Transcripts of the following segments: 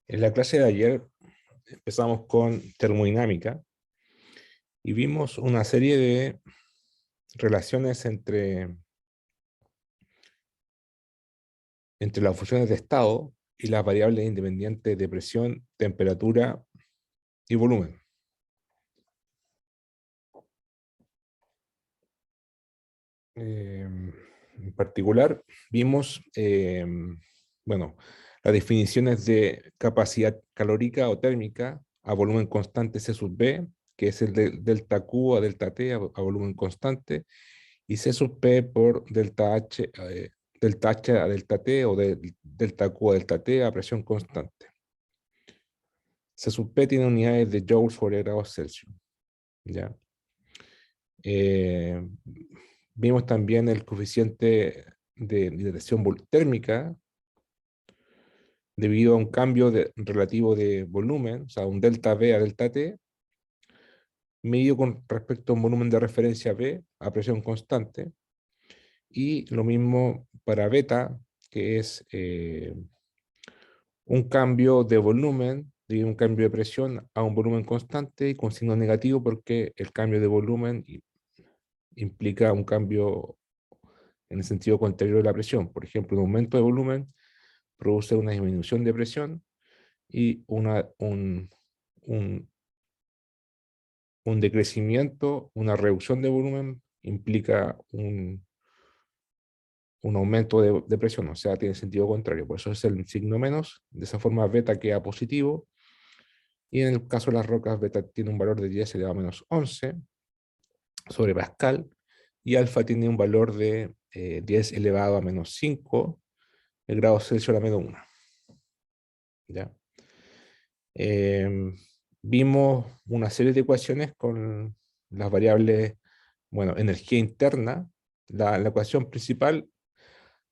En la clase de ayer empezamos con termodinámica y vimos una serie de relaciones entre las funciones de estado y las variables independientes de presión, temperatura y volumen. En particular, vimos bueno, las definiciones de capacidad calórica o térmica a volumen constante C sub B, que es el de delta Q a delta T a volumen constante, y C sub P por delta H a delta T o delta Q a delta T a presión constante. C sub P tiene unidades de joules por grados Celsius. ¿Ya? Eh, Vimos también el coeficiente de dilatación térmica debido a un cambio relativo de volumen, o sea, un delta V a delta T, medido con respecto a un volumen de referencia B a presión constante, y lo mismo para beta, que es un cambio de volumen, de un cambio de presión a un volumen constante y con signo negativo porque el cambio de volumen implica un cambio en el sentido contrario de la presión. Por ejemplo, un aumento de volumen produce una disminución de presión y un decrecimiento, una reducción de volumen implica un aumento de presión, o sea, tiene sentido contrario. Por eso es el signo menos. De esa forma, beta queda positivo. Y en el caso de las rocas, beta tiene un valor de 10 elevado a menos 11 sobre Pascal. Y alfa tiene un valor de 10 elevado a menos 5 grados Celsius a la menos 1. ¿Ya? Vimos una serie de ecuaciones con las variables, bueno, energía interna, la ecuación principal,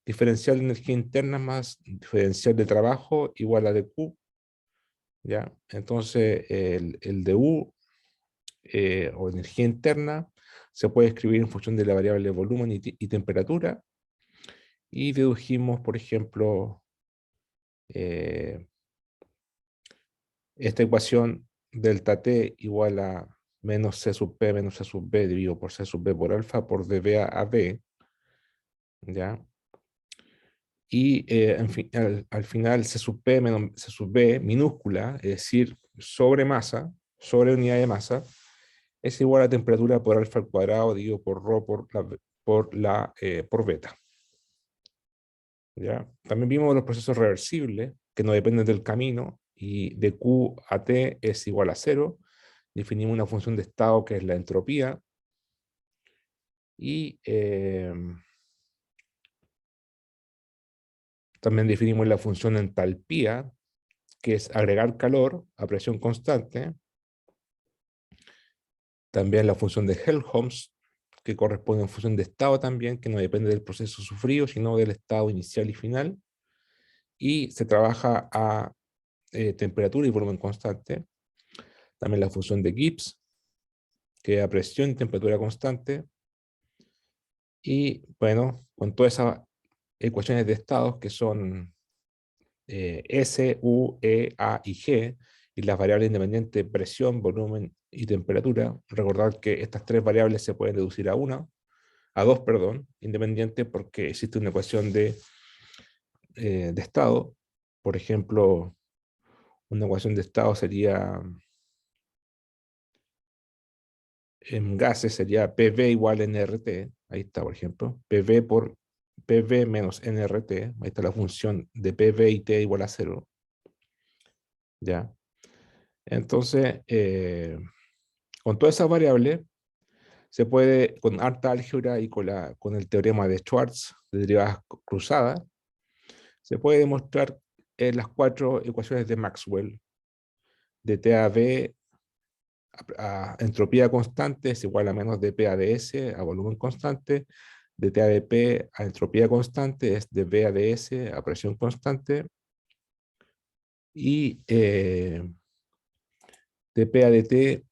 diferencial de energía interna más diferencial de trabajo igual a dQ, ¿ya? Entonces, el dU, o energía interna, se puede escribir en función de la variable volumen y temperatura, y dedujimos, por ejemplo, eh, esta ecuación delta T igual a menos C sub P menos C sub B dividido por C sub B por alfa por dV a B, ¿ya? Y en fin, al final C sub P menos C sub B minúscula, es decir, sobre masa, sobre unidad de masa, es igual a temperatura por alfa al cuadrado dividido por rho por beta. ¿Ya? También vimos los procesos reversibles, que no dependen del camino, y de Q a T es igual a 0. Definimos una función de estado que es la entropía, y también definimos la función entalpía, que es agregar calor a presión constante. También la función de Helmholtz, que corresponde a una función de estado también, que no depende del proceso sufrido, sino del estado inicial y final. Y se trabaja a temperatura y volumen constante. También la función de Gibbs, que a presión y temperatura constante. Y bueno, con todas esas ecuaciones de estados que son S, U, E, A y G, y las variables independientes presión, volumen y temperatura, recordar que estas tres variables se pueden reducir a dos, perdón, independientes, porque existe una ecuación de estado. Por ejemplo, una ecuación de estado sería, en gases sería PV igual a NRT, ahí está, por ejemplo, PV por PV menos NRT, ahí está la función de PV y T igual a 0, ¿ya? Entonces, con todas esas variables, se puede, con harta álgebra y con el teorema de Schwartz, de derivadas cruzadas, se puede demostrar las cuatro ecuaciones de Maxwell, de T a B a entropía constante es igual a menos dP a ds a volumen constante, de T a dP a entropía constante es de V a ds a presión constante, y dP a dt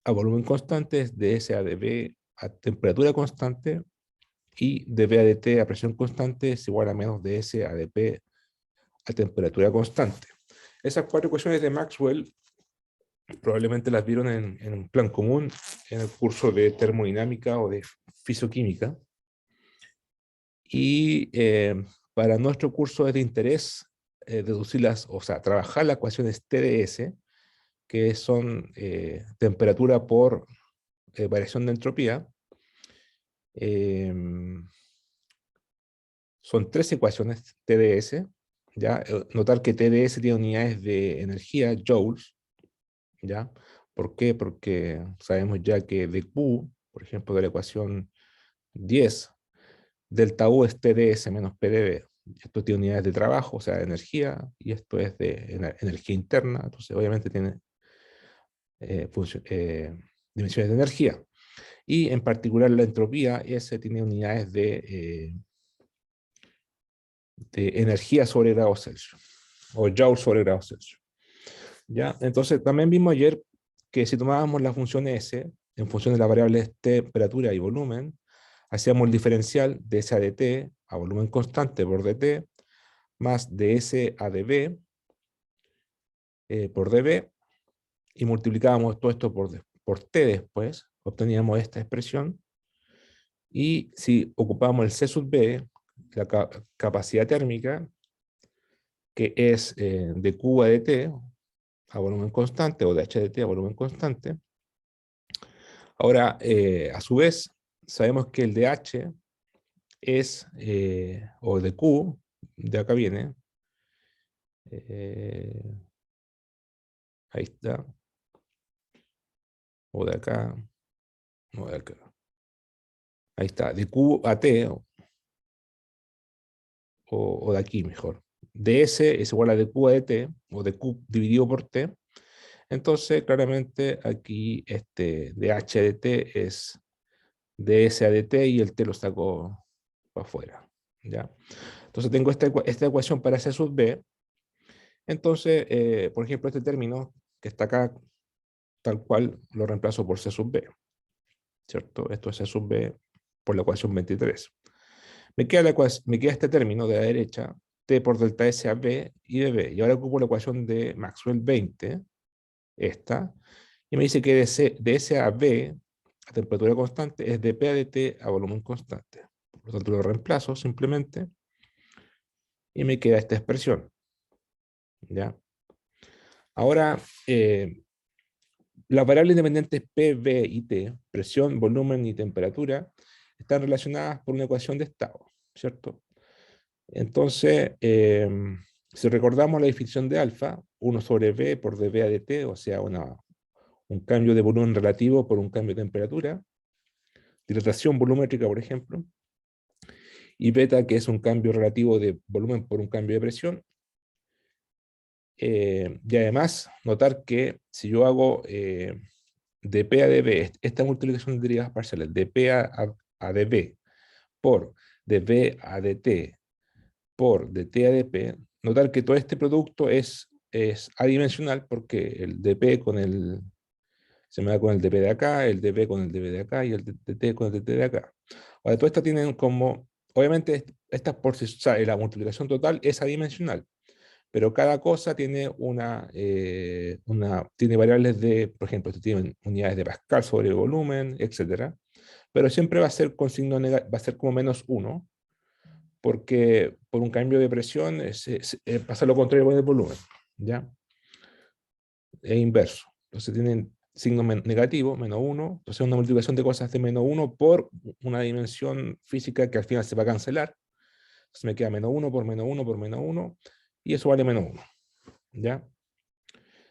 a volumen constante es de S a dB a temperatura constante, y dV a dt a presión constante es igual a menos de S a dP a temperatura constante. Esas 4 ecuaciones de Maxwell probablemente las vieron en un plan común en el curso de termodinámica o de fisioquímica. Y para nuestro curso es de interés deducirlas, o sea, trabajar las ecuaciones TdS, que son temperatura por variación de entropía. Son 3 ecuaciones TdS. ¿Ya? Notar que TdS tiene unidades de energía, joules. ¿Ya? ¿Por qué? Porque sabemos ya que dQ, por ejemplo, de la ecuación 10, delta U es TdS menos PdV. Esto tiene unidades de trabajo, o sea, de energía, y esto es de energía interna, entonces obviamente tiene dimensiones de energía. Y en particular la entropía, S tiene unidades de energía sobre grados Celsius, o Joule sobre grados Celsius. ¿Ya? Entonces también vimos ayer que si tomábamos la función S, en función de las variables temperatura y volumen, hacíamos el diferencial de S a dt a volumen constante por dt, más ds a dv por dv, y multiplicábamos todo esto por t después, obteníamos esta expresión. Y si ocupamos el C sub B, la capacidad térmica, que es de Q a dt a volumen constante, o de H a dt a volumen constante. Ahora, a su vez, sabemos que el de H es, o de Q, de acá viene, ahí está, o de acá, o de acá, ahí está, de Q a T, o de aquí mejor. ds es igual a de Q a dt, o de Q dividido por T. Entonces, claramente aquí este de H a dt es ds a dt y el T lo saco para afuera. ¿Ya? Entonces tengo esta ecuación para C sub B. Entonces, por ejemplo, este término que está acá, tal cual, lo reemplazo por C sub B. ¿Cierto? Esto es C sub B por la ecuación 23. Me queda este término de la derecha, T por delta S a B y de B. Y ahora ocupo la ecuación de Maxwell 20, esta, y me dice que de S a B, a temperatura constante, es de P a dt a volumen constante. Por lo tanto, lo reemplazo simplemente y me queda esta expresión. ¿Ya? Ahora, las variables independientes P, V y T, presión, volumen y temperatura, están relacionadas por una ecuación de estado, ¿cierto? Entonces, si recordamos la definición de alfa, 1 sobre V por dV a dt, o sea, un cambio de volumen relativo por un cambio de temperatura, dilatación volumétrica, por ejemplo, y beta, que es un cambio relativo de volumen por un cambio de presión. Y además, notar que si yo hago de P a dB, esta multiplicación de derivadas parciales, de P a dB por dB a dt por dt a dp, notar que todo este producto es adimensional porque el dp con el, se me da con el dp de acá, el dp con el dp de acá y el dt con el dt de acá. Ahora, todo esto tienen como, obviamente, estas por sí, o sea, la multiplicación total es adimensional, pero cada cosa tiene tiene variables de, por ejemplo, esto tiene unidades de Pascal sobre el volumen, etcétera, pero siempre va a ser con signo negativo, va a ser como -1, porque por un cambio de presión pasa lo contrario con el volumen, ¿ya? Es inverso. Entonces tienen signo negativo, -1, entonces una multiplicación de cosas de -1 por una dimensión física que al final se va a cancelar. Entonces me queda -1 por -1 por -1, y eso vale -1, ¿ya?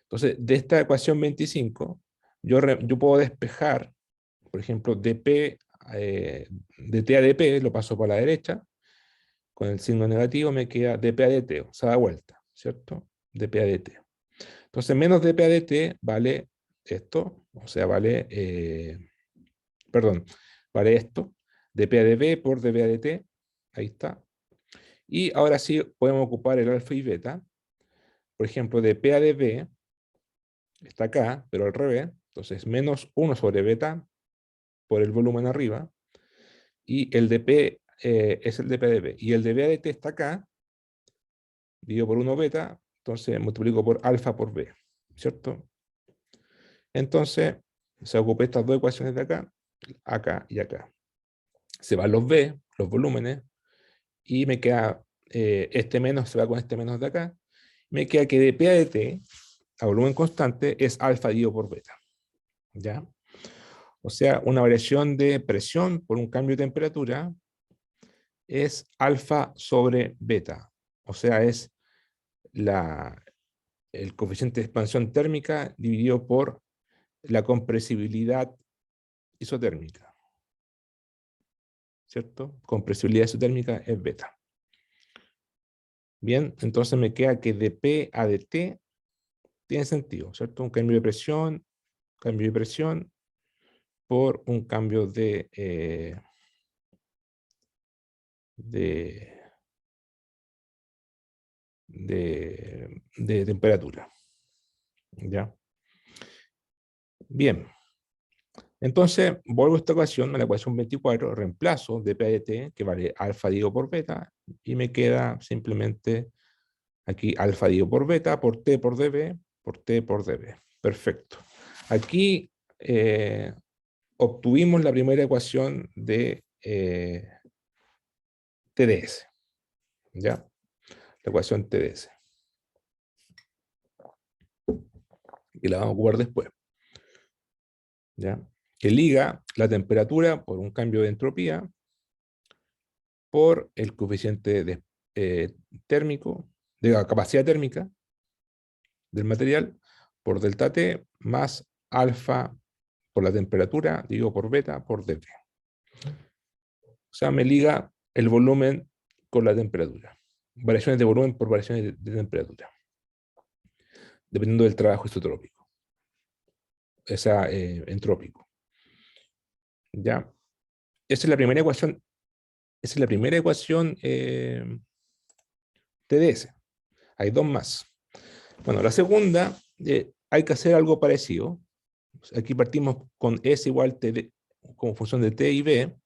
Entonces, de esta ecuación 25, yo puedo despejar, por ejemplo, dp, de t a dp, lo paso para la derecha, con el signo negativo me queda dp a dt, o sea, da vuelta, ¿cierto? dp a dt. Entonces, menos dp a dt vale esto, o sea, vale, perdón, vale esto, dp a db por dp a dt, ahí está. Y ahora sí podemos ocupar el alfa y beta. Por ejemplo, dp a db está acá, pero al revés, entonces menos 1 sobre beta por el volumen arriba, y el dp es el dp a db, y el dp a dt está acá, dividido por 1 beta, entonces multiplico por alfa por b, ¿cierto? Entonces, se ocupé estas dos ecuaciones de acá, acá y acá. Se van los b, los volúmenes, y me queda, este menos se va con este menos de acá, me queda que de P a de T, a volumen constante, es alfa dividido por beta, ¿ya? O sea, una variación de presión por un cambio de temperatura es alfa sobre beta, o sea, es el coeficiente de expansión térmica dividido por la compresibilidad isotérmica, ¿cierto? Compresibilidad isotérmica es beta. Bien, entonces me queda que de P a de T tiene sentido, ¿cierto? Un cambio de presión por un cambio de, de temperatura, ¿ya? Bien, entonces vuelvo a esta ecuación, a la ecuación 24, reemplazo de P a de T, que vale alfa dividido por beta, y me queda simplemente aquí alfa dividido por beta, por T por dB, por T por dB. Perfecto. Aquí obtuvimos la primera ecuación de TDS, ¿ya? La ecuación TDS. Y la vamos a ocupar después, ¿ya? Que liga la temperatura por un cambio de entropía por el coeficiente térmico, de la capacidad térmica del material, por delta T más alfa por la temperatura, digo por beta, por dT. O sea, me liga el volumen con la temperatura. Variaciones de volumen por variaciones de temperatura, dependiendo del trabajo isotrópico, o sea, entrópico. ¿Ya? Esa es la primera ecuación, esa es la primera ecuación TDS. Hay dos más. Bueno, la segunda, hay que hacer algo parecido. Aquí partimos con S igual TD, como función de T y B.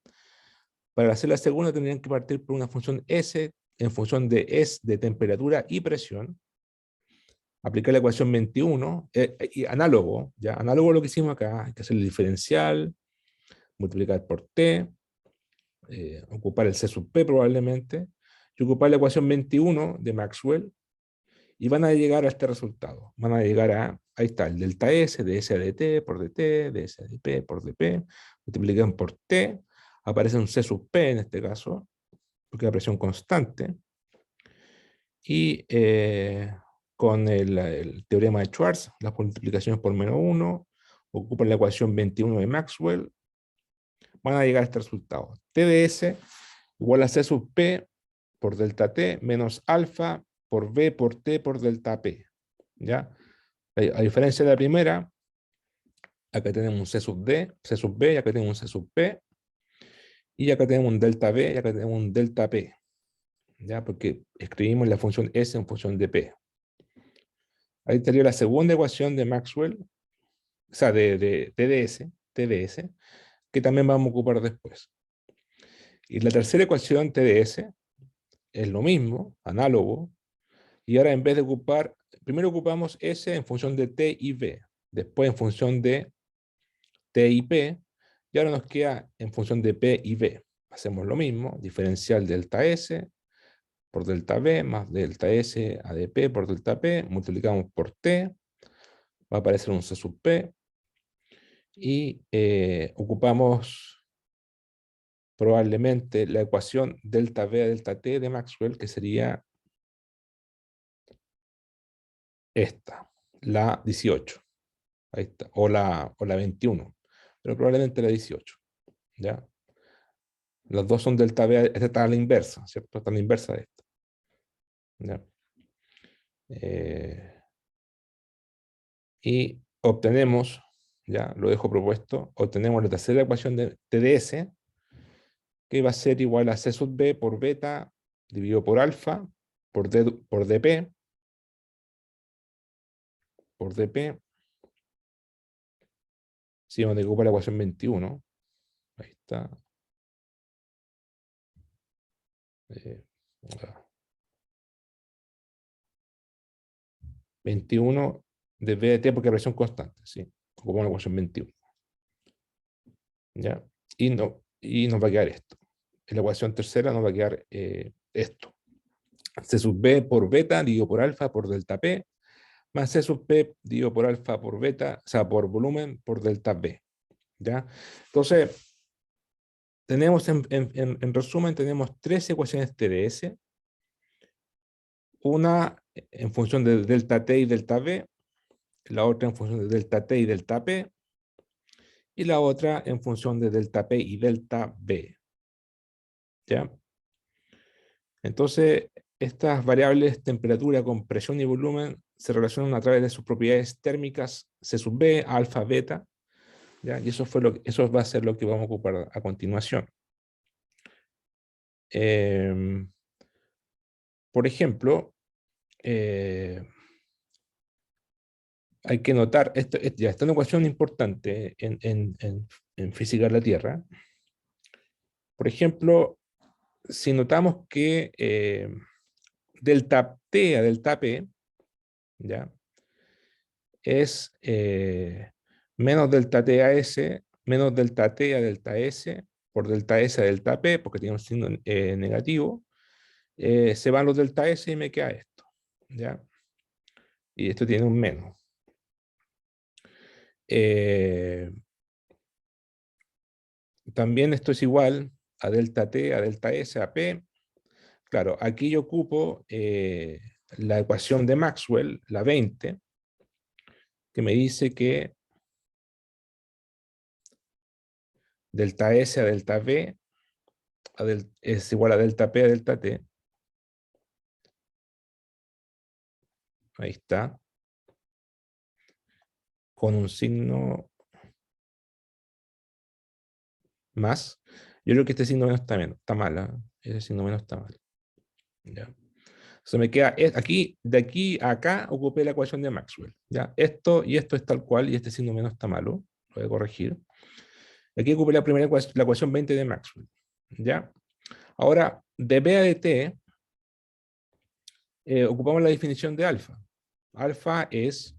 Para hacer la segunda tendrían que partir por una función S en función de S de temperatura y presión. Aplicar la ecuación 21, y análogo, ¿ya? Análogo a lo que hicimos acá, hay que hacer el diferencial, multiplicar por T, ocupar el C sub P probablemente, y ocupar la ecuación 21 de Maxwell, y van a llegar a este resultado. Van a llegar ahí está, el delta S, de S a dt por dt, de S a dp por dp, multiplican por T, aparece un C sub P en este caso, porque es la presión constante, y con el teorema de Schwarz, las multiplicaciones por menos 1, ocupan la ecuación 21 de Maxwell, van a llegar a este resultado. TdS igual a C sub P por delta T menos alfa por B por T por delta P. ¿Ya? A diferencia de la primera, acá tenemos un C sub D, C sub B, y acá tenemos un C sub P, y acá tenemos un delta B, y acá tenemos un delta P. ¿Ya? Porque escribimos la función S en función de P. Ahí estaría la segunda ecuación de Maxwell, o sea, de TdS, que también vamos a ocupar después. Y la tercera ecuación TdS es lo mismo, análogo, y ahora en vez de ocupar, primero ocupamos S en función de T y B, después en función de T y P, y ahora nos queda en función de P y B. Hacemos lo mismo, diferencial delta S por delta B más delta S a dP por delta P, multiplicamos por T, va a aparecer un C sub P, y ocupamos probablemente la ecuación delta V a delta T de Maxwell, que sería esta, la 18. Ahí está, o la 21, pero probablemente la 18. ¿Ya? Las dos son delta V, esta está a la inversa, ¿cierto? Está a la inversa de esta. ¿Ya? Eh, y obtenemos, ya lo dejo propuesto, obtenemos la tercera ecuación de TdS, que va a ser igual a C sub B por beta dividido por alfa por dP, si donde ocupa la ecuación 21, ahí está. Eh, 21 de B de T porque es presión constante, ¿sí? Ocupamos la ecuación 21. ¿Ya? Y nos va a quedar esto. En la ecuación tercera nos va a quedar esto. C sub B por beta dividido por alfa por delta P, más C sub P dividido por alfa por beta, o sea, por volumen por delta B. ¿Ya? Entonces, tenemos en resumen, tenemos tres ecuaciones TDS, una en función de delta T y delta B, la otra en función de delta T y delta P, y la otra en función de delta P y delta B. ¿Ya? Entonces, estas variables temperatura, compresión y volumen se relacionan a través de sus propiedades térmicas C sub B, alfa, beta, ¿ya? Y eso va a ser lo que vamos a ocupar a continuación. Por ejemplo, hay que notar, ya está una ecuación importante en física de la Tierra. Por ejemplo, si notamos que delta T a delta P, ¿ya? Es menos delta T a S, menos delta T a delta S, por delta S a delta P, porque tiene un signo negativo, se van los delta S y me queda esto, ¿ya? Y esto tiene un menos. También esto es igual a delta T, a delta S, a P. Claro, aquí yo ocupo la ecuación de Maxwell, la 20, que me dice que delta S a delta B es igual a delta P a delta T. Ahí está. Con un signo más. Yo creo que este signo menos está mal. ¿Eh? Ese signo menos está mal. ¿Ya? Se me queda aquí, de aquí a acá ocupé la ecuación de Maxwell. ¿Ya? Esto y esto es tal cual y este signo menos está malo. Lo voy a corregir. Aquí ocupé la primera ecuación, la ecuación 20 de Maxwell. ¿Ya? Ahora, de B a de T, ocupamos la definición de alfa. Alfa es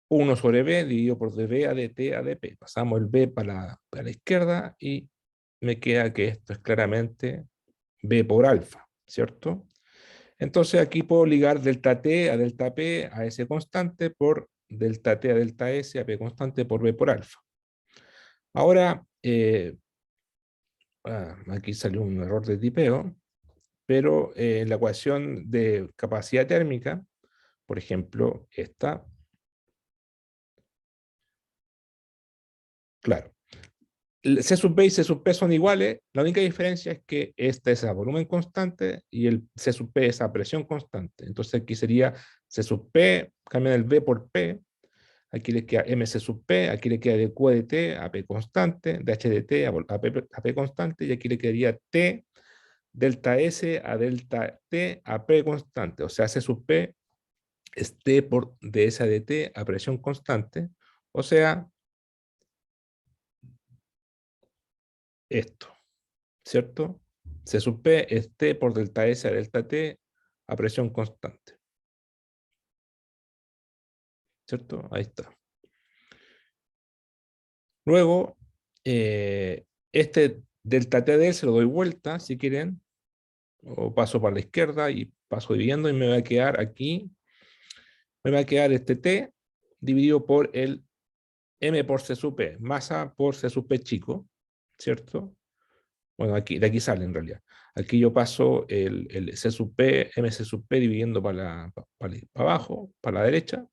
1 sobre B dividido por dB a dt a dp. Pasamos el B para la izquierda y me queda que esto es claramente B por alfa, ¿cierto? Entonces aquí puedo ligar delta T a delta P a S constante por delta T a delta S a P constante por B por alfa. Ahora, aquí salió un error de tipeo, pero en la ecuación de capacidad térmica, por ejemplo, esta, claro, C sub B y C sub P son iguales, la única diferencia es que este es a volumen constante y el C sub P es a presión constante. Entonces aquí sería C sub P, cambian el B por P, aquí le queda MC sub P, aquí le queda de Q de T a P constante, de H de T a P constante, y aquí le quedaría T delta S a delta T a P constante. O sea, C sub P es T por ds a dt a presión constante, o sea, esto, ¿cierto? C sub P es T por delta S a delta T a presión constante, ¿cierto? Ahí está. Luego, este delta T de él se lo doy vuelta, si quieren, o paso para la izquierda y paso dividiendo y me va a quedar aquí, me va a quedar este T dividido por el M por C sub P, masa por C sub P chico, ¿cierto? Bueno, aquí, de aquí sale en realidad. Aquí yo paso el C sub P, MC sub P dividiendo para abajo, para la derecha,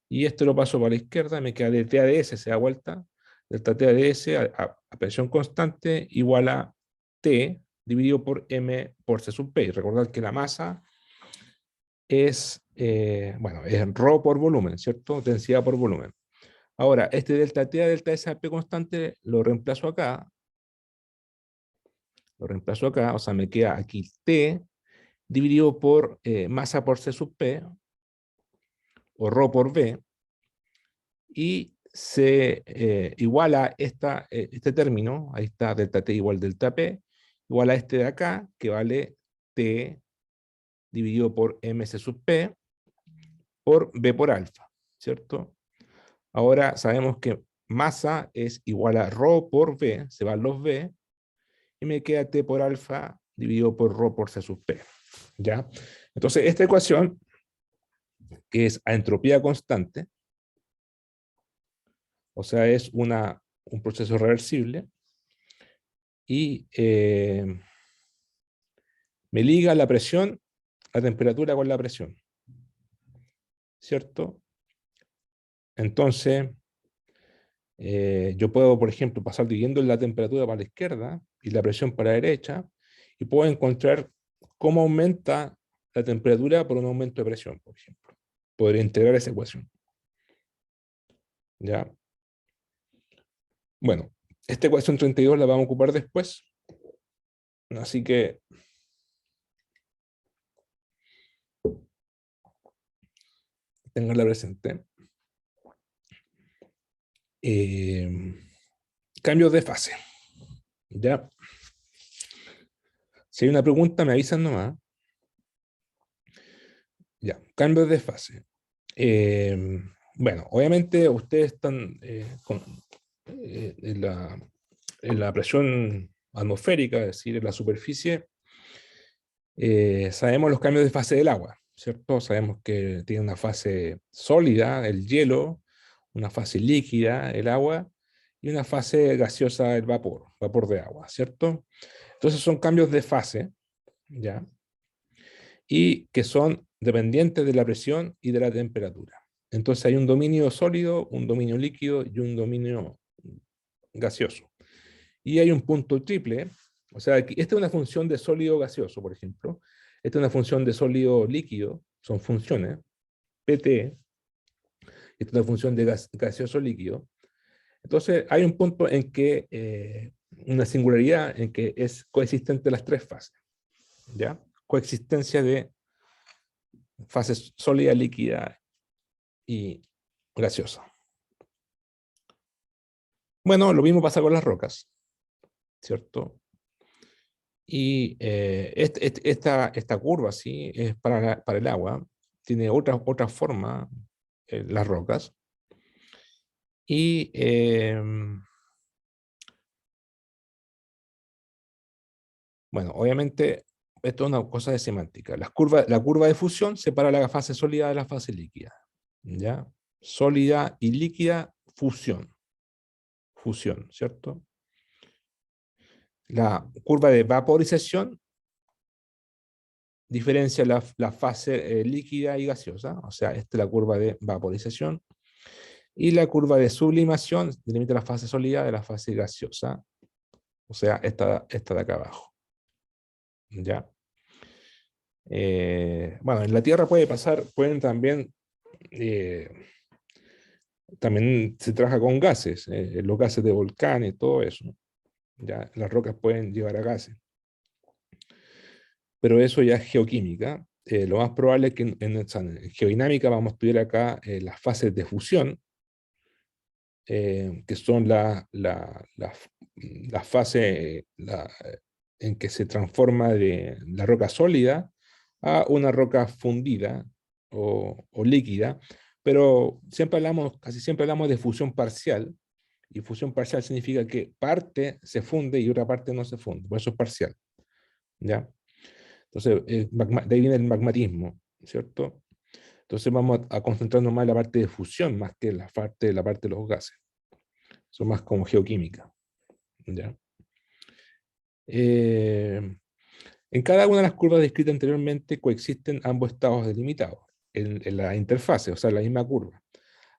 y esto lo paso para la izquierda, me queda de T a DS, se da vuelta, delta T a DS a presión constante igual a T dividido por M por C sub P. Y recordad que la masa es, bueno, es ρ por volumen, ¿cierto? Densidad por volumen. Ahora, este delta T a delta S a P constante lo reemplazo acá, o sea, me queda aquí T dividido por masa por C sub P, o ρ por V, y se iguala este término, ahí está delta T igual delta P, igual a este de acá, que vale T dividido por MC sub P, por B por alfa, ¿cierto? Ahora sabemos que masa es igual a ρ por V, se van los V, y me queda T por alfa dividido por ρ por C sub P, ¿ya? Entonces, esta ecuación, que es a entropía constante, o sea, es un proceso reversible, y me liga la presión, la temperatura con la presión, ¿cierto? Entonces, yo puedo, por ejemplo, pasar dividiendo la temperatura para la izquierda y la presión para la derecha, y puedo encontrar cómo aumenta la temperatura por un aumento de presión, por ejemplo. Podría integrar esa ecuación. ¿Ya? Bueno, esta ecuación 32 la vamos a ocupar después, así que tenganla presente. Cambios de fase. ¿Ya? Si hay una pregunta, me avisan nomás. Ya, cambios de fase. Bueno, obviamente ustedes están en la presión atmosférica, es decir, en la superficie. Sabemos los cambios de fase del agua, ¿cierto? Sabemos que tiene una fase sólida, el hielo, una fase líquida, el agua, y una fase gaseosa, el vapor, vapor de agua, ¿cierto? Entonces son cambios de fase, ¿ya? Y que son dependientes de la presión y de la temperatura. Entonces hay un dominio sólido, un dominio líquido y un dominio gaseoso. Y hay un punto triple, o sea, esta es una función de sólido gaseoso, por ejemplo. Esta es una función de sólido líquido, son funciones, PT, esta es una función de gaseoso líquido. Entonces hay un punto en que, una singularidad en que es coexistente las tres fases, ¿ya? Coexistencia de fases sólida, líquida y gaseosa. Bueno, lo mismo pasa con las rocas, ¿cierto? Y esta curva, ¿sí? Es para el agua, tiene otra forma, las rocas. Y bueno, obviamente, esto es una cosa de semántica. La curva de fusión separa la fase sólida de la fase líquida, ¿ya? Sólida y líquida, fusión, ¿cierto? La curva de vaporización diferencia la fase líquida y gaseosa, o sea, esta es la curva de vaporización, y la curva de sublimación delimita la fase sólida de la fase gaseosa, o sea, esta de acá abajo. ¿Ya? Bueno, en la Tierra pueden también se trabaja con gases, los gases de volcanes, todo eso. ¿Ya? Las rocas pueden llevar a gases. Pero eso ya es geoquímica. Lo más probable es que en geodinámica vamos a estudiar acá las fases de fusión, que son la fase en que se transforma de la roca sólida a una roca fundida o líquida, pero casi siempre hablamos de fusión parcial, y fusión parcial significa que parte se funde y otra parte no se funde, por eso es parcial, ¿ya? Entonces, de ahí viene el magmatismo, ¿cierto? Entonces vamos a concentrarnos más en la parte de fusión, más que en la parte de los gases. Son más como geoquímica, ¿ya? En cada una de las curvas descritas anteriormente coexisten ambos estados delimitados en la interfase, o sea, en la misma curva.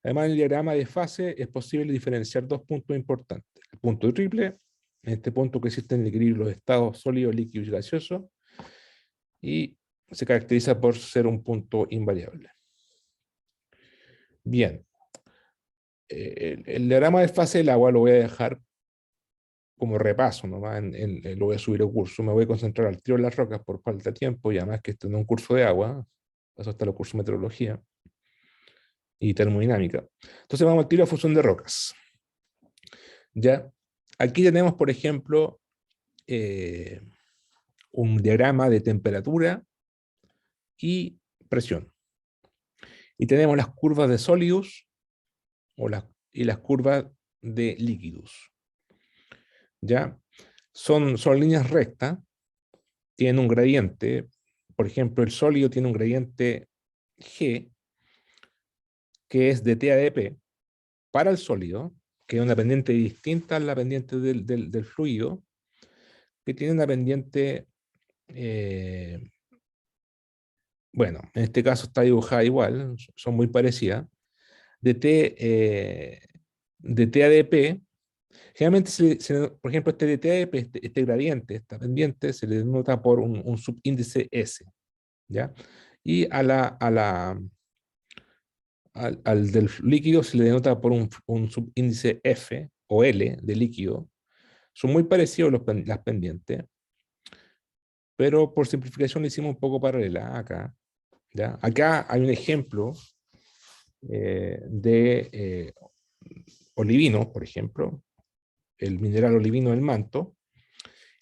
Además, en el diagrama de fase es posible diferenciar dos puntos importantes. El punto triple, en este punto que existe en el equilibrio de los estados sólido, líquido y gaseoso, y se caracteriza por ser un punto invariable. Bien, el diagrama de fase del agua lo voy a dejar como repaso, nomás lo voy a subir al curso. Me voy a concentrar al tiro en las rocas por falta de tiempo, y además que esto no es un curso de agua, eso está en los cursos de meteorología y termodinámica. Entonces vamos al tiro a fusión de rocas. Ya, aquí tenemos, por ejemplo, un diagrama de temperatura y presión. Y tenemos las curvas de sólidos y las curvas de líquidos. ¿Ya? Son líneas rectas, tienen un gradiente. Por ejemplo, el sólido tiene un gradiente G, que es de T a dP, para el sólido, que es una pendiente distinta a la pendiente del fluido, que tiene una pendiente, bueno, en este caso está dibujada igual, son muy parecidas, de T a dP. Generalmente, por ejemplo, este de T a dP, este gradiente, esta pendiente, se le denota por un subíndice S, ¿ya? Y al del líquido se le denota por un subíndice F o L de líquido. Son muy parecidos las pendientes, pero por simplificación le hicimos un poco paralela acá. ¿Ya? Acá hay un ejemplo de olivino, por ejemplo, el mineral olivino del manto,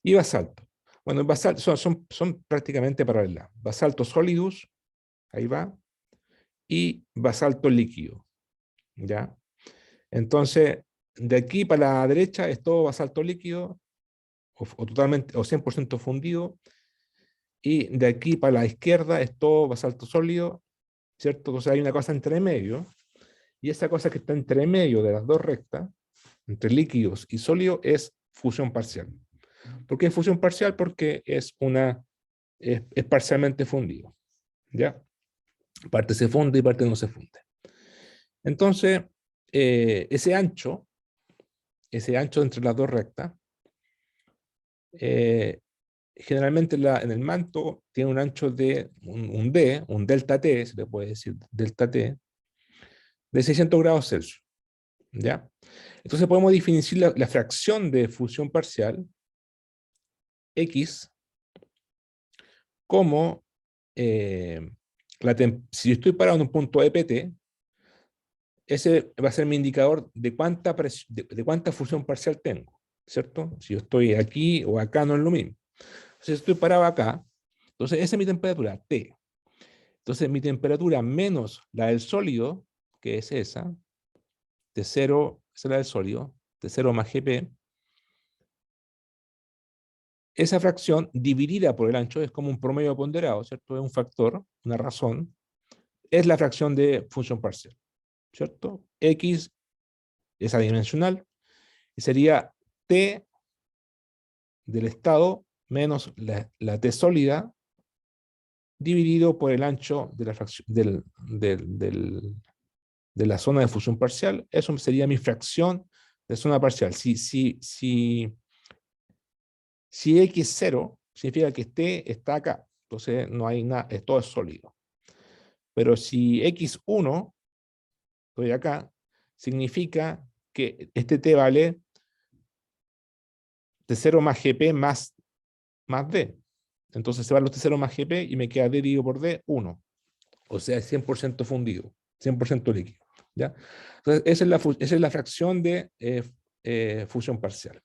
y basalto. Bueno, el basalto son prácticamente paralelas. Basalto solidus, ahí va, y basalto líquido. ¿Ya? Entonces, de aquí para la derecha es todo basalto líquido, o totalmente, o 100% fundido, y de aquí para la izquierda es todo basalto sólido, ¿cierto? Entonces hay una cosa entre medio, y esa cosa que está entre medio de las dos rectas, entre líquidos y sólidos, es fusión parcial. ¿Por qué es fusión parcial? Porque es parcialmente fundido, ¿ya? Parte se funde y parte no se funde. Entonces, ese ancho entre las dos rectas, generalmente en el manto tiene un ancho de un D, un delta T, se le puede decir delta T, de 600 grados Celsius, ¿ya? Entonces podemos definir la fracción de fusión parcial X como, eh, si yo estoy parado en un punto EPT, ese va a ser mi indicador de cuánta fusión parcial tengo, ¿cierto? Si yo estoy aquí o acá no es lo mismo. Si estoy parado acá, entonces esa es mi temperatura, T. Entonces mi temperatura menos la del sólido, que es esa, T0, esa es la del sólido, T0 más GP, esa fracción dividida por el ancho es como un promedio ponderado, ¿cierto? Es un factor, una razón, es la fracción de función parcial, ¿cierto? X es adimensional y sería T del estado menos la T sólida dividido por el ancho de la fracción de la zona de fusión parcial. Eso sería mi fracción de zona parcial. Si X0 significa que T está acá, entonces no hay nada, todo es sólido. Pero si X1, estoy acá, significa que este T vale T0 más GP más D. Entonces se va los T0 más GP y me queda D dividido por D, 1. O sea, es 100% fundido, 100% líquido. ¿Ya? Entonces, esa es la fracción de fusión parcial.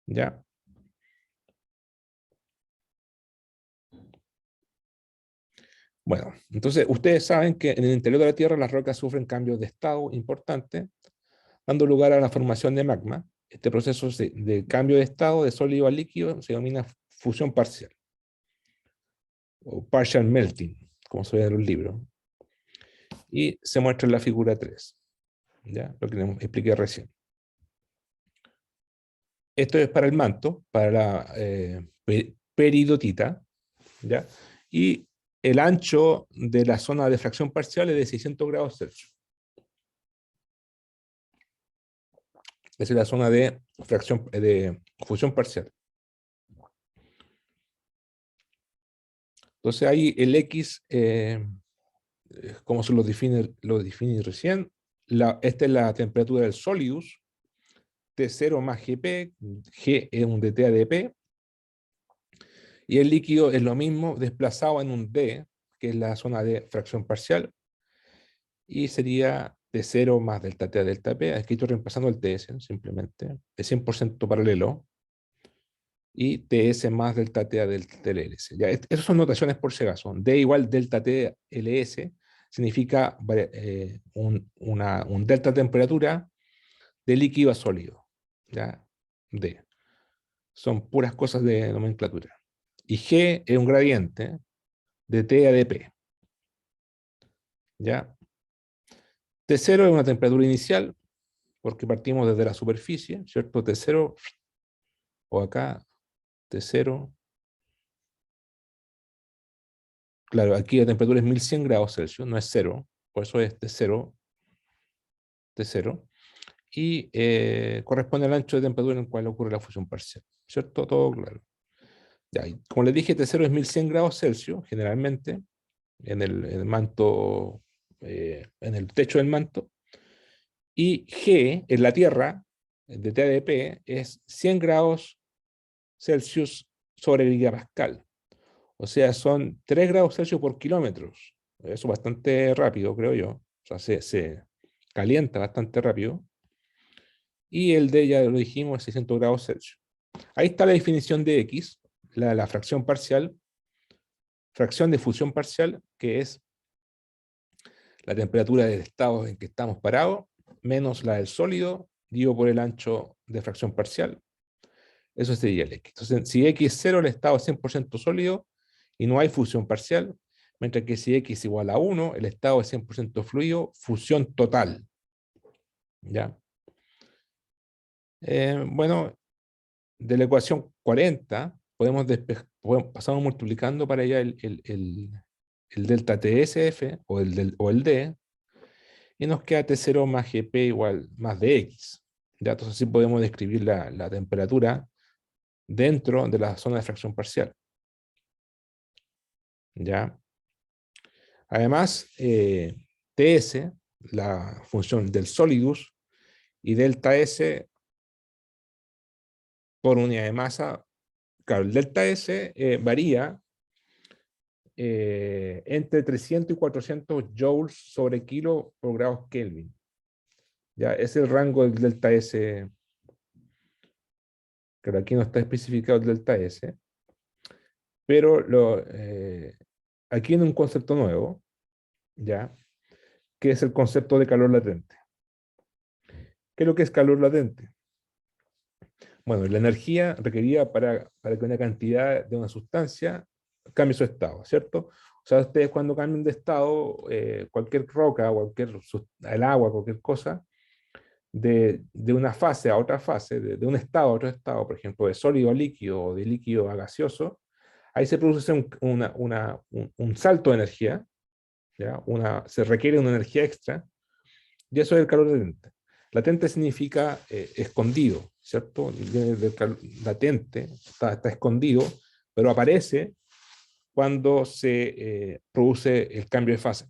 ¿Ya? Bueno, entonces ustedes saben que en el interior de la Tierra las rocas sufren cambios de estado importantes, dando lugar a la formación de magma. Este proceso de cambio de estado de sólido a líquido se denomina fusión parcial, o partial melting, como se ve en los libros. Y se muestra en la figura 3, ¿ya? Lo que les expliqué recién. Esto es para el manto, para la peridotita, ¿ya? Y el ancho de la zona de fracción parcial es de 600 grados Celsius. Esa es la zona de fusión parcial. Entonces ahí el X, como se lo define recién, esta es la temperatura del solidus, T0 más GP, G es un DT a dP, y el líquido es lo mismo desplazado en un D, que es la zona de fracción parcial, y sería T0 más delta T a delta P. Aquí estoy reemplazando el TS, simplemente, es 100% paralelo, y TS más delta T a delta LS. Ya, esas son notaciones por si acaso. D igual delta T LS significa un delta de temperatura de líquido a sólido. ¿Ya? D. Son puras cosas de nomenclatura. Y G es un gradiente de T a dP. ¿Ya? T0 es una temperatura inicial, porque partimos desde la superficie, ¿cierto? T0, o acá, T0. Claro, aquí la temperatura es 1100 grados Celsius, no es cero, por eso es T0, T0. Y corresponde al ancho de temperatura en el cual ocurre la fusión parcial, ¿cierto? Todo claro. Ya, y como les dije, T0 es 1100 grados Celsius, generalmente, en el manto, en el techo del manto. Y G en la Tierra, de TADP, es 100 grados Celsius sobre gigapascal. O sea, son 3 grados Celsius por kilómetros. Eso es bastante rápido, creo yo. O sea, se calienta bastante rápido. Y el D, ya lo dijimos, es 600 grados Celsius. Ahí está la definición de X, la fracción parcial, fracción de fusión parcial, que es la temperatura del estado en que estamos parados, menos la del sólido, dividido por el ancho de fracción parcial. Eso sería el X. Entonces, si X es 0, el estado es 100% sólido y no hay fusión parcial, mientras que si X es igual a 1, el estado es 100% fluido, fusión total. ¿Ya? Bueno, de la ecuación 40, pasamos multiplicando para allá el delta TSF o el D, y nos queda T0 más GP igual más de X. ¿Ya? Entonces así podemos describir la temperatura dentro de la zona de fracción parcial. ¿Ya? Además, TS, la función del solidus, y delta S por unidad de masa, claro, el delta S varía entre 300 y 400 joules sobre kilo por grados Kelvin. Ya, es el rango del delta S, pero aquí no está especificado el delta S, pero aquí hay un concepto nuevo, ya, que es el concepto de calor latente. ¿Qué es lo que es calor latente? Bueno, la energía requerida para que una cantidad de una sustancia cambie su estado, ¿cierto? O sea, ustedes cuando cambian de estado, cualquier roca, el agua, cualquier cosa, de una fase a otra fase, de un estado a otro estado, por ejemplo, de sólido a líquido o de líquido a gaseoso, ahí se produce un salto de energía, ¿ya? Se requiere una energía extra, y eso es el calor latente. Latente significa escondido, ¿cierto? Latente, está escondido, pero aparece cuando se produce el cambio de fase.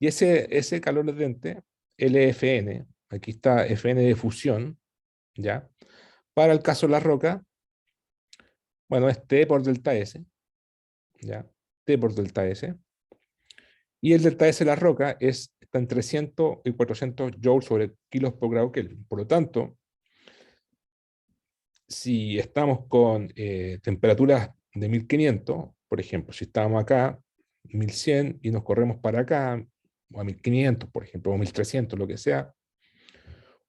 Y ese calor latente, LFN, aquí está Fn de fusión, ¿ya? Para el caso de la roca, bueno, es T por delta S, ¿ya? T por delta S. Y el delta S de la roca está en 300 y 400 joules sobre kilos por grado Kelvin. Por lo tanto, si estamos con temperaturas de 1500, por ejemplo, si estamos acá, 1100, y nos corremos para acá, o a 1500, por ejemplo, o 1300, lo que sea,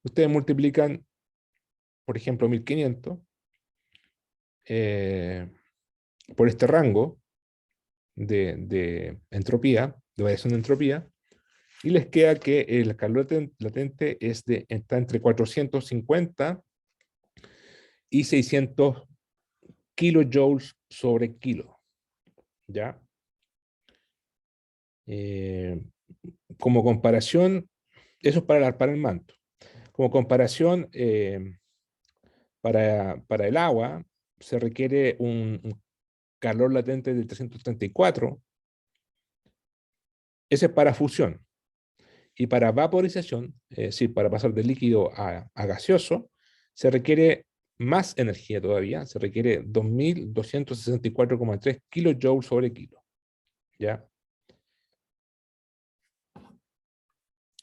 ustedes multiplican, por ejemplo, 1500 por este rango de entropía, de variación de entropía, y les queda que el calor latente está entre 450 y 600 kilojoules sobre kilo. ¿Ya? Eh, Como comparación, eso es para el manto. Como comparación, para el agua se requiere un calor latente de 334. Ese es para fusión. Y para vaporización, es decir, para pasar de líquido a gaseoso, se requiere más energía todavía, se requiere 2264,3 kilojoules sobre kilo. ¿Ya?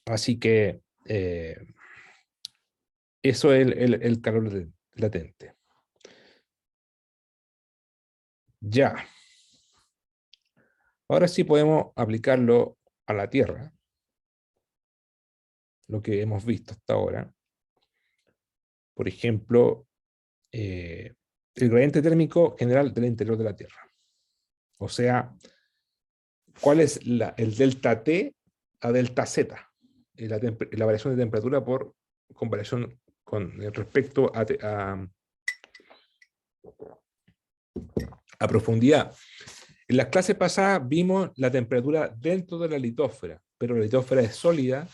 Así que eso es el calor latente. Ya. Ahora sí podemos aplicarlo a la Tierra, lo que hemos visto hasta ahora, por ejemplo, el gradiente térmico general del interior de la Tierra. O sea, ¿cuál es el delta T a delta Z? La variación de temperatura por comparación con respecto a profundidad. En las clases pasadas vimos la temperatura dentro de la litósfera, pero la litósfera es sólida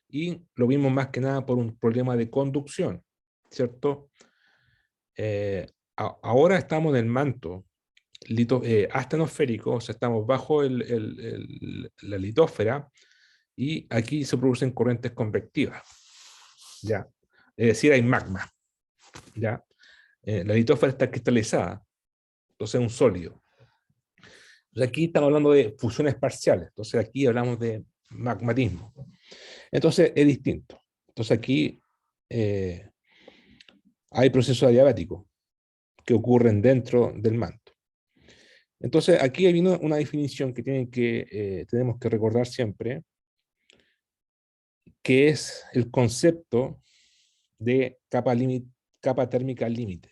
y lo vimos más que nada por un problema de conducción, ¿cierto? Ahora estamos en el manto astenosférico, o sea, estamos bajo la litósfera y aquí se producen corrientes convectivas, ¿ya? Es decir, hay magma, ¿ya? La litósfera está cristalizada, entonces es un sólido. Entonces aquí estamos hablando de fusiones parciales, entonces aquí hablamos de magmatismo. Entonces es distinto. Entonces aquí hay procesos adiabáticos que ocurren dentro del manto. Entonces aquí vino una definición que, tenemos que recordar siempre, que es el concepto de capa térmica límite.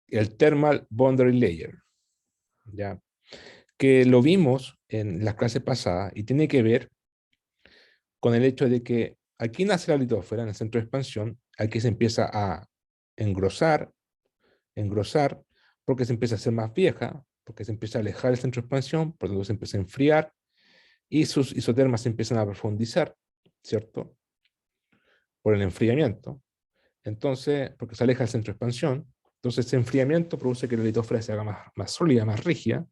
El thermal boundary layer, ¿ya? Que lo vimos en las clases pasadas y tiene que ver con el hecho de que aquí nace la litósfera, en el centro de expansión, aquí se empieza a engrosar, porque se empieza a hacer más vieja, porque se empieza a alejar del centro de expansión, por lo tanto se empieza a enfriar, y sus isotermas se empiezan a profundizar, ¿cierto? Por el enfriamiento. Entonces, porque se aleja del centro de expansión, entonces ese enfriamiento produce que la litósfera se haga más sólida, más rígida,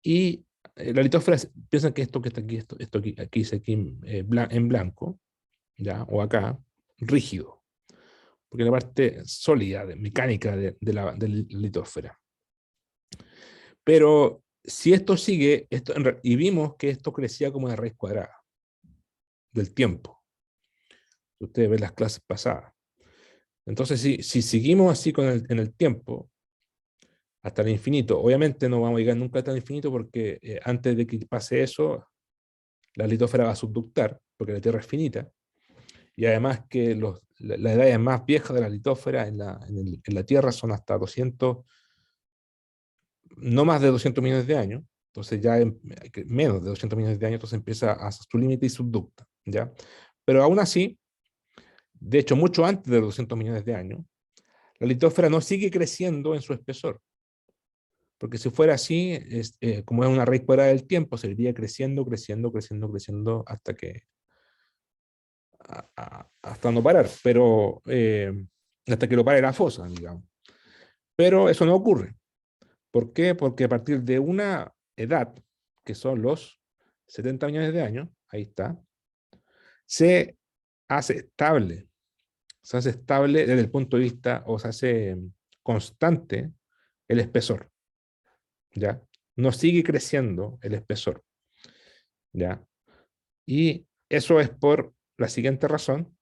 y la litósfera, piensan que esto que está aquí, esto aquí dice aquí en blanco, ¿ya? O acá, rígido, porque la parte sólida, mecánica de la litósfera. Pero si esto sigue, y vimos que esto crecía como una raíz cuadrada del tiempo. Ustedes ven las clases pasadas. Entonces, si seguimos así en el tiempo, hasta el infinito, obviamente no vamos a llegar nunca hasta el infinito porque antes de que pase eso, la litósfera va a subductar, porque la Tierra es finita, y además que las edades más viejas de la litósfera en la Tierra son hasta 200, no más de 200 millones de años, entonces ya menos de 200 millones de años, entonces empieza a su límite y subducta, ¿ya? Pero aún así, de hecho, mucho antes de los 200 millones de años, la litósfera no sigue creciendo en su espesor, porque si fuera así, como es una raíz cuadrada del tiempo, seguiría creciendo, hasta no parar, pero hasta que lo pare la fosa, digamos. Pero eso no ocurre. ¿Por qué? Porque a partir de una edad, que son los 70 millones de años, ahí está, se hace estable. Se hace estable desde el punto de vista, o se hace constante el espesor, ¿ya? No sigue creciendo el espesor, ¿ya? Y eso es por la siguiente razón,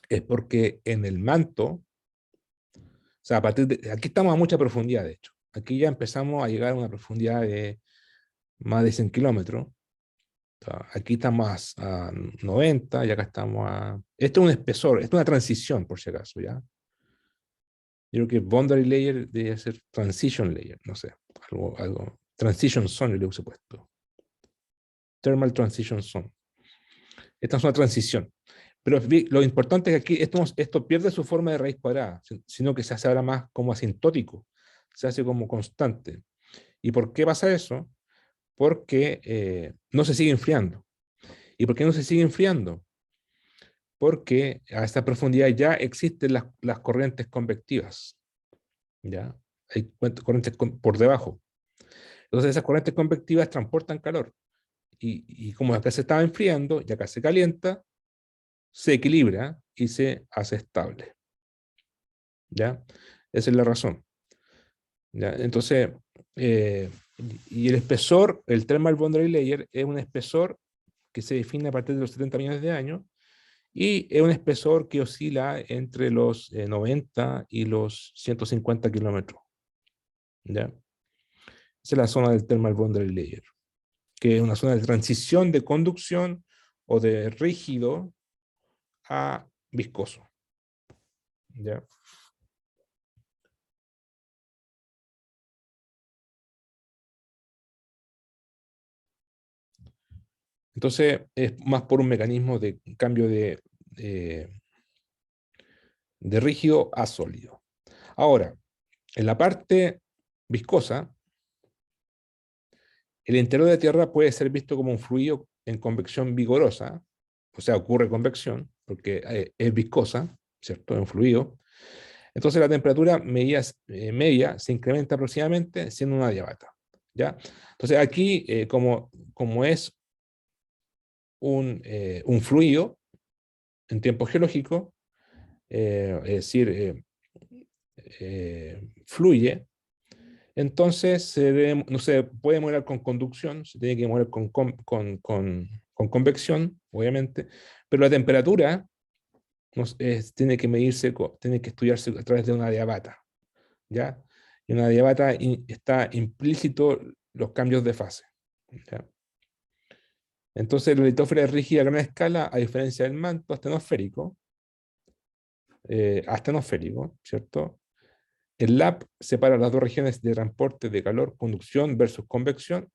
es porque en el manto, o sea, a partir de, aquí estamos a mucha profundidad, de hecho. Aquí ya empezamos a llegar a una profundidad de más de 100 kilómetros. O sea, aquí estamos a 90, y acá estamos a... Esto es un espesor, esto es una transición, por si acaso, ¿ya? Yo creo que boundary layer debe ser transition layer, no sé, algo. Transition zone yo le hubiese puesto. Thermal transition zone. Esta es una transición. Pero lo importante es que aquí esto pierde su forma de raíz cuadrada, sino que se hace ahora más como asintótico, se hace como constante. ¿Y por qué pasa eso? Porque no se sigue enfriando. ¿Y por qué no se sigue enfriando? Porque a esta profundidad ya existen las corrientes convectivas. ¿Ya? Hay corrientes por debajo. Entonces esas corrientes convectivas transportan calor. Y como acá se estaba enfriando y acá se calienta, se equilibra y se hace estable. ¿Ya? Esa es la razón. ¿Ya? Entonces, eh, y el espesor, el thermal boundary layer, es un espesor que se define a partir de los 70 millones de años y es un espesor que oscila entre los 90 y los 150 kilómetros. ¿Ya? Esa es la zona del thermal boundary layer, que es una zona de transición de conducción o de rígido a viscoso. ¿Ya? Entonces, es más por un mecanismo de cambio de rígido a sólido. Ahora, en la parte viscosa, el interior de tierra puede ser visto como un fluido en convección vigorosa, o sea, ocurre convección, porque es viscosa, ¿cierto? Es un fluido. Entonces la temperatura media se incrementa aproximadamente siendo una diabata, ¿ya? Entonces aquí, como es un fluido en tiempo geológico, es decir, fluye, entonces no se puede mover con conducción, se tiene que mover con convección, obviamente, pero la temperatura tiene que medirse, tiene que estudiarse a través de una diabata, ¿ya? Y en una diabata está implícito los cambios de fase, ¿ya? Entonces la litósfera es rígida a gran escala, a diferencia del manto astenosférico, ¿cierto? El LAP separa las dos regiones de transporte de calor, conducción versus convección.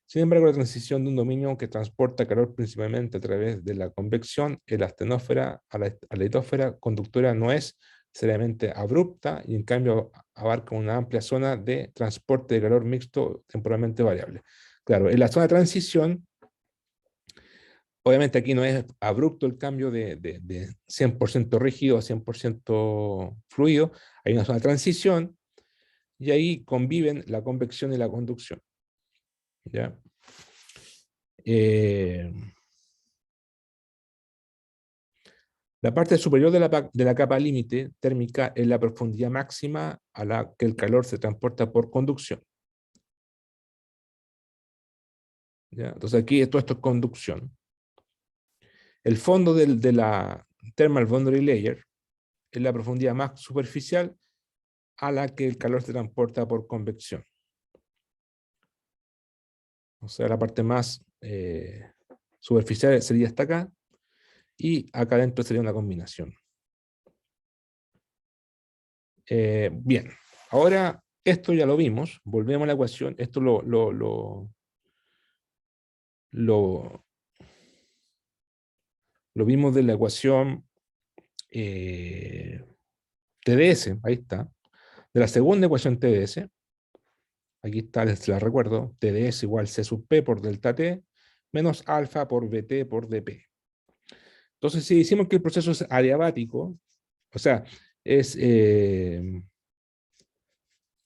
Sin embargo, la transición de un dominio que transporta calor principalmente a través de la convección en la astenósfera a la litósfera conductora no es seriamente abrupta y en cambio abarca una amplia zona de transporte de calor mixto temporalmente variable. Claro, en la zona de transición, obviamente aquí no es abrupto el cambio de 100% rígido a 100% fluido, hay una zona de transición y ahí conviven la convección y la conducción, ¿ya? Eh, la parte superior de la capa límite térmica es la profundidad máxima a la que el calor se transporta por conducción, ¿ya? Entonces aquí todo esto es conducción. El fondo de la thermal boundary layer es la profundidad más superficial a la que el calor se transporta por convección. O sea, la parte más superficial sería hasta acá, y acá adentro sería una combinación. Bien, ahora esto ya lo vimos, volvemos a la ecuación, esto lo vimos de la ecuación TDS, ahí está, de la segunda ecuación TDS, aquí está, les la recuerdo, TDS igual C sub P por delta T, menos alfa por BT por DP. Entonces, si decimos que el proceso es adiabático, o sea, es,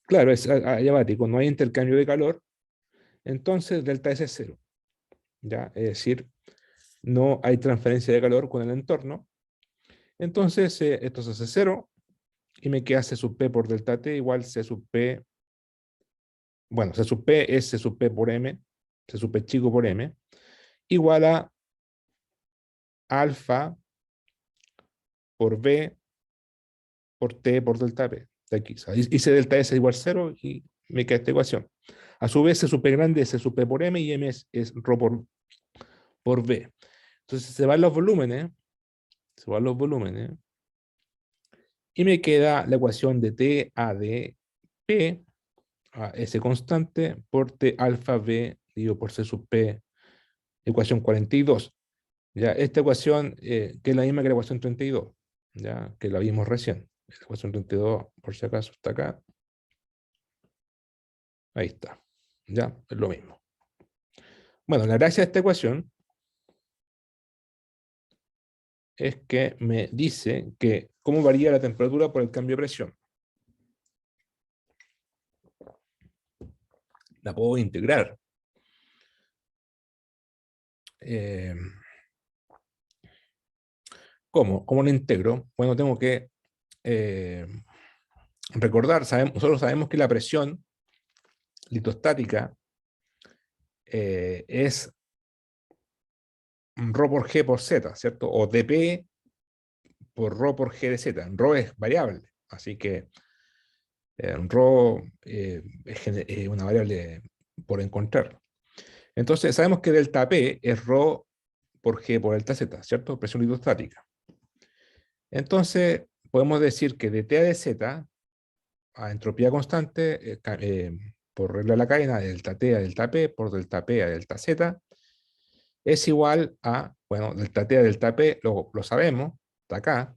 claro, es adiabático, no hay intercambio de calor, entonces delta S es cero, ¿ya? Es decir, no hay transferencia de calor con el entorno, entonces esto se hace cero, y me queda C sub P por delta T igual C sub P, bueno, C sub P es C sub P por M, C sub P chico por M, igual a alfa por B por T por delta P. De aquí, hice delta S igual 0 y me queda esta ecuación. A su vez, C sub P grande es C sub P por M y M es ρ por B. Entonces se van los volúmenes, y me queda la ecuación de T A de P a S constante por T alfa B dividido por C sub P, ecuación 42. Ya, esta ecuación, que es la misma que la ecuación 32, ya, que la vimos recién. La ecuación 32, por si acaso, está acá. Ahí está. Ya, es lo mismo. Bueno, la gracia de esta ecuación es que me dice que cómo varía la temperatura por el cambio de presión. La puedo integrar. Eh, ¿Cómo? ¿Cómo la integro? Bueno, tengo que recordar, nosotros sabemos que la presión litostática es ρ por G por Z, ¿cierto? O dP por ρ por G de Z. ρ es variable, así que es una variable por encontrar. Entonces, sabemos que delta P es ρ por G por delta Z, ¿cierto? Presión hidrostática. Entonces, podemos decir que de T a de Z, a entropía constante, por regla de la cadena, de delta T a delta P, por delta P a delta Z, es igual a, bueno, delta T a delta P, lo sabemos, está acá,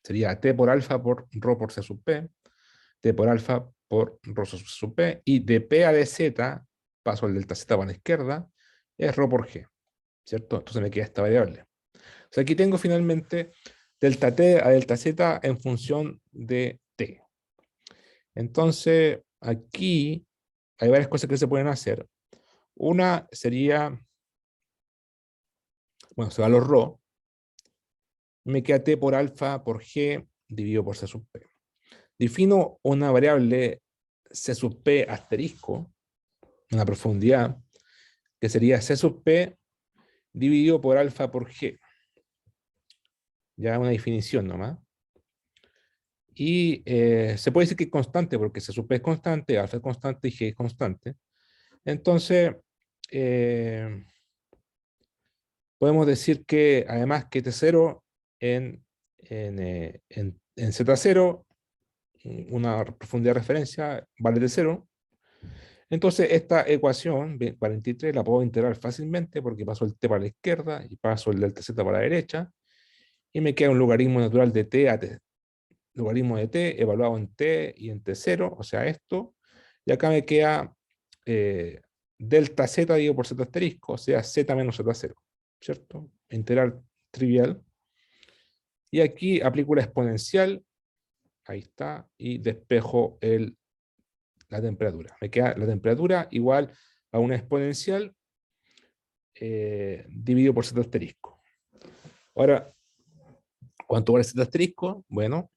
sería T por alfa por ρ por C sub P, T por alfa por ρ sub P, y de P a de Z, paso al delta Z para la izquierda, es ρ por G, ¿cierto? Entonces me queda esta variable. O sea, aquí tengo finalmente delta T a delta Z en función de T. Entonces, aquí hay varias cosas que se pueden hacer. Una sería, bueno, se va a los ρ, me queda T por alfa por G dividido por C sub P. Defino una variable C sub P asterisco, una profundidad, que sería C sub P dividido por alfa por G. Ya una definición nomás. Y se puede decir que es constante, porque C sub P es constante, alfa es constante y G es constante. Entonces, podemos decir que además que T0 en Z0, una profundidad de referencia, vale T0. Entonces, esta ecuación 43 la puedo integrar fácilmente porque paso el t para la izquierda y paso el delta z para la derecha, y me queda un logaritmo natural de t a t, logaritmo de t evaluado en t y en t0, o sea, esto, y acá me queda delta z dividido por z asterisco, o sea, z menos z0, ¿cierto? Integral trivial. Y aquí aplico la exponencial, ahí está, y despejo la temperatura. Me queda la temperatura igual a una exponencial dividido por z asterisco. Ahora, ¿cuánto vale z asterisco? Bueno,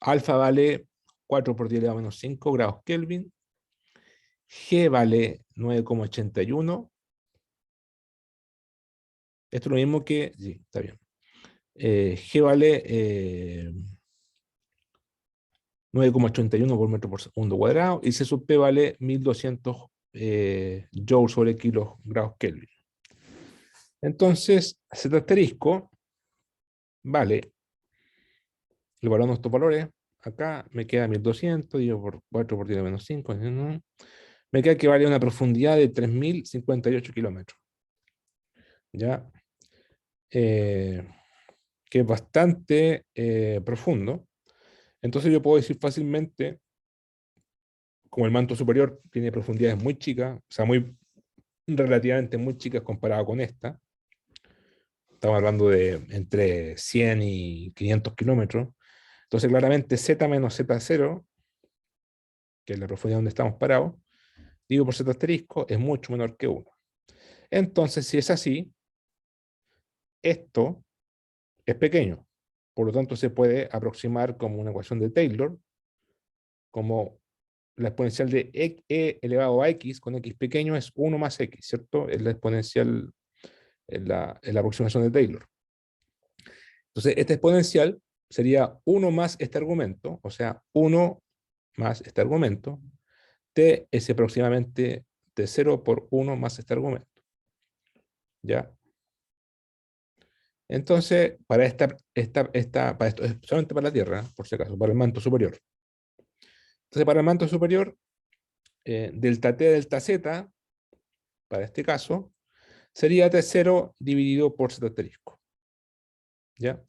alfa vale 4 por 10 elevado a menos 5 grados Kelvin. G vale 9,81. Esto es lo mismo que, sí, está bien. G vale 9,81 por metro por segundo cuadrado, y C sub P vale 1200 joules sobre grados Kelvin. Entonces, Z asterisco vale, evaluando estos valores, acá me queda 1200, dividido por 4 por 10 a menos 5, me queda que vale una profundidad de 3058 kilómetros. ¿Ya? Que es bastante profundo. Entonces yo puedo decir fácilmente, como el manto superior tiene profundidades muy chicas, o sea, relativamente muy chicas comparado con esta, estamos hablando de entre 100 y 500 kilómetros, entonces claramente Z menos Z0, que es la profundidad donde estamos parados, dividido por Z asterisco, es mucho menor que 1. Entonces, si es así, esto es pequeño. Por lo tanto, se puede aproximar como una ecuación de Taylor, como la exponencial de e elevado a x con x pequeño es 1 más x, ¿cierto? Es la exponencial, es la aproximación de Taylor. Entonces, esta exponencial sería 1 más este argumento, o sea, 1 más este argumento, t es aproximadamente t0 por 1 más este argumento. ¿Ya? Entonces, para para esto, solamente para la Tierra, por si acaso, para el manto superior. Entonces, para el manto superior, delta t delta z, para este caso, sería T0 dividido por Z asterisco. ¿Ya?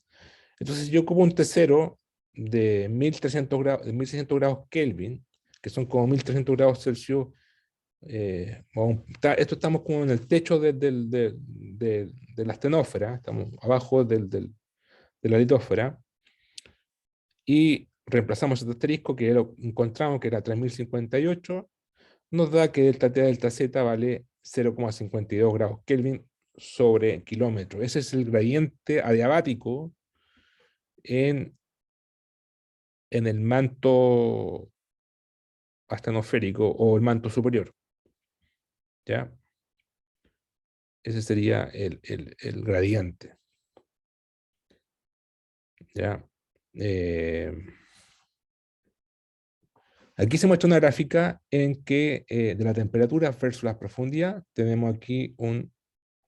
Entonces, yo ocupo un T0 de 1600 grados Kelvin, que son como 1300 grados Celsius. Esto estamos como en el techo de la astenósfera, estamos abajo de la litosfera, y reemplazamos el asterisco, que lo encontramos que era 3058, nos da que delta T delta Z vale 0,52 grados Kelvin sobre kilómetro. Ese es el gradiente adiabático en el manto astenosférico o el manto superior. ¿Ya? Ese sería el gradiente. ¿Ya? Aquí se muestra una gráfica en que de la temperatura versus la profundidad tenemos aquí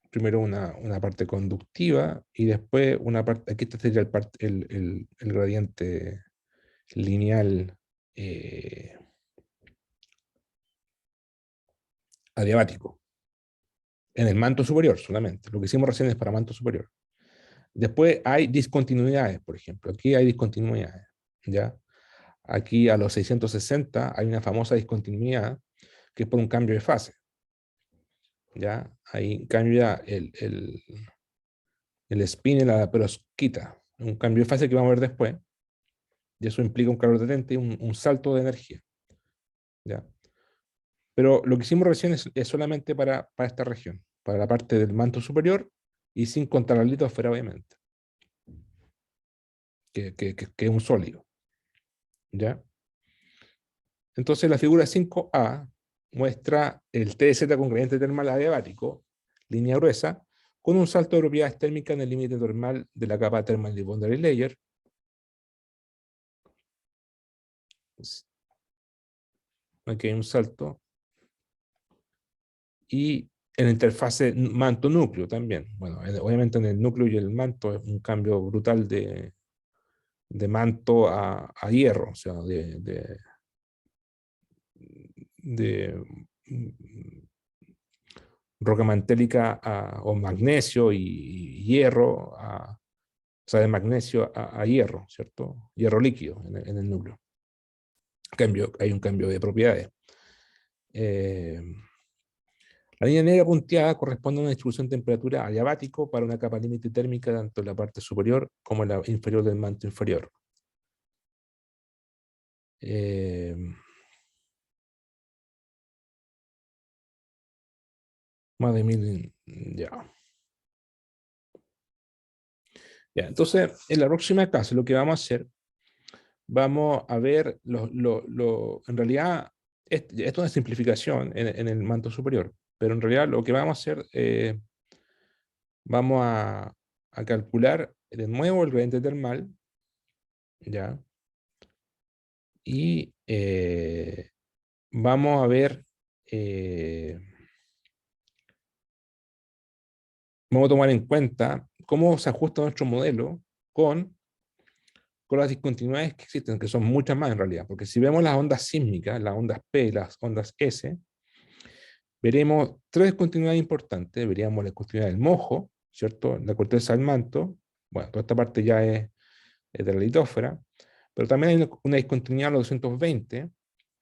primero una parte conductiva y después una parte, aquí este sería el gradiente lineal adiabático, en el manto superior solamente. Lo que hicimos recién es para manto superior. Después hay discontinuidades, por ejemplo. Aquí hay discontinuidades, ¿ya? Aquí a los 660 hay una famosa discontinuidad que es por un cambio de fase, ¿ya? Ahí cambia el spin en la perovskita, un cambio de fase que vamos a ver después, y eso implica un calor detente y un salto de energía, ¿ya? Pero lo que hicimos recién es solamente para esta región, para la parte del manto superior y sin contar la litosfera, obviamente, que es un sólido, ¿ya? Entonces la figura 5A muestra el TZ con gradiente termal adiabático, línea gruesa, con un salto de propiedades térmicas en el límite termal de la capa thermal de boundary layer. Aquí hay un salto. Y en la interfase manto-núcleo también. Bueno, obviamente en el núcleo y el manto es un cambio brutal de manto a hierro, o sea, de roca mantélica o magnesio y hierro, o sea, de magnesio a hierro, ¿cierto? Hierro líquido en el núcleo. Hay un cambio de propiedades. Eh, La línea negra punteada corresponde a una distribución de temperatura adiabático para una capa límite térmica tanto en la parte superior como en la inferior del manto inferior. Eh, Más de 1000, ya. Ya, entonces, en la próxima clase lo que vamos a hacer, vamos a ver, en realidad, esto es una simplificación en el manto superior, pero en realidad lo que vamos a hacer, vamos a calcular de nuevo el gradiente termal, ¿ya? Y vamos a ver, vamos a tomar en cuenta cómo se ajusta nuestro modelo con, con las discontinuidades que existen, que son muchas más en realidad, porque si vemos las ondas sísmicas, las ondas P, las ondas S, veremos tres discontinuidades importantes. Veríamos la discontinuidad del mojo, ¿cierto? La corteza del manto, bueno, toda esta parte ya es de la litósfera, pero también hay una discontinuidad a los 220,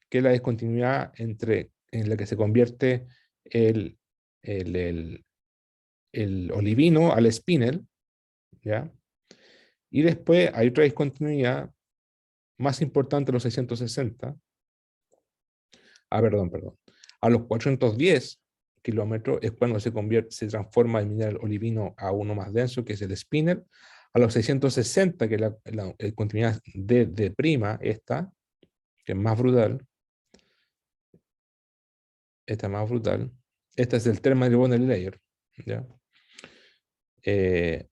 que es la discontinuidad en la que se convierte el, el, el, el olivino al spinel, ¿ya? Y después hay otra discontinuidad más importante, los 660, perdón, a los 410 kilómetros es cuando se transforma el mineral olivino a uno más denso, que es el spinel. A los 660, que es la continuidad de prima, esta, que es más brutal, esta más brutal, esta es el thermal boundary layer, ¿ya? Eh,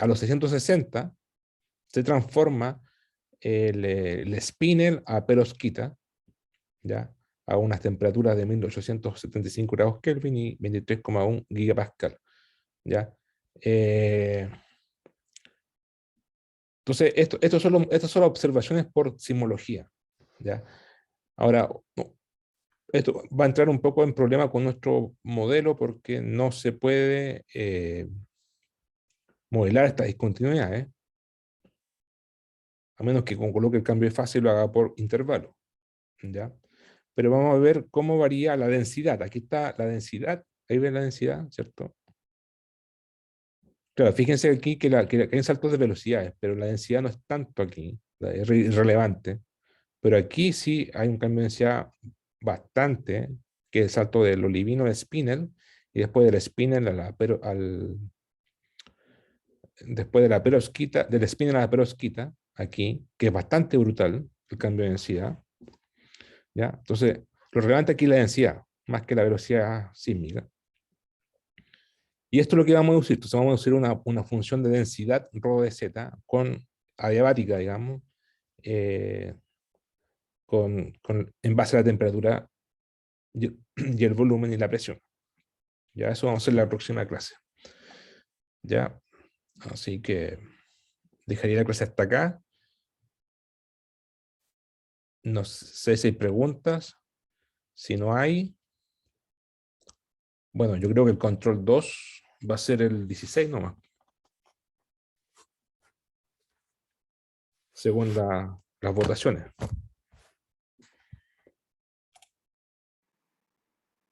a los 660 se transforma el spinel a perovskita, ¿ya? A unas temperaturas de 1875 grados Kelvin y 23,1 gigapascal, ¿ya? Eh, entonces, estas son las observaciones por sismología, ¿ya? Ahora, esto va a entrar un poco en problema con nuestro modelo porque no se puede modelar estas discontinuidades, a menos que coloque el cambio de fase y lo haga por intervalo, ¿ya? Pero vamos a ver cómo varía la densidad. Aquí está la densidad, ahí ven la densidad, ¿cierto? Claro, fíjense aquí que hay saltos de velocidades, pero la densidad no es tanto aquí, es irrelevante. Pero aquí sí hay un cambio de densidad bastante, que es el salto del olivino al spinel, y después del spinel después de la perovskita, del spinel a la perovskita, aquí, que es bastante brutal el cambio de densidad, ¿ya? Entonces, lo relevante aquí es la densidad, más que la velocidad sísmica. Y esto es lo que vamos a deducir. Entonces vamos a deducir una función de densidad rho de z con adiabática, digamos, eh, en base a la temperatura y el volumen y la presión. Ya eso vamos a hacer en la próxima clase. Ya, así que dejaría la clase hasta acá. No sé si hay preguntas. Si no hay, bueno, yo creo que el control 2 va a ser el 16 nomás, según las votaciones.